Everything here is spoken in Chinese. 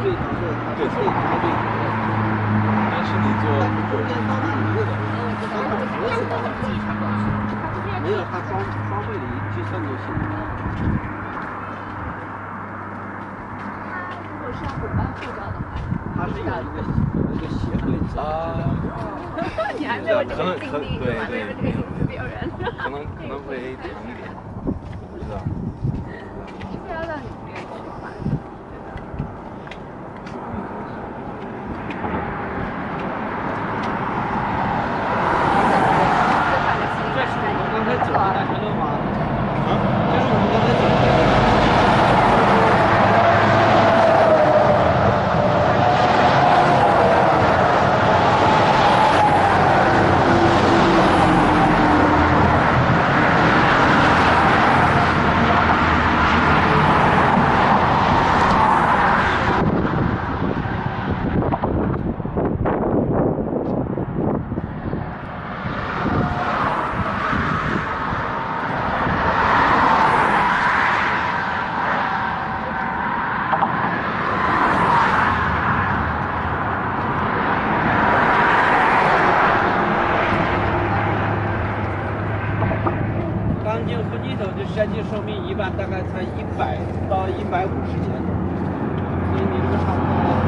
对，它是可以开对折的。但是你做中间当然没有的，它把折子的自己看过去，没有它双倍的计算就行了。如果是要补办护照的话，它是有一个协会啊，你还没有这个经历，对没有这个有人，可能会长一点，我不知道。是不是要让你别人去办？这是我们刚才走的那条路吗？啊，这是我们刚才走的。钢筋混凝土的设计寿命一般大概才100到150年，所以你这个差不多。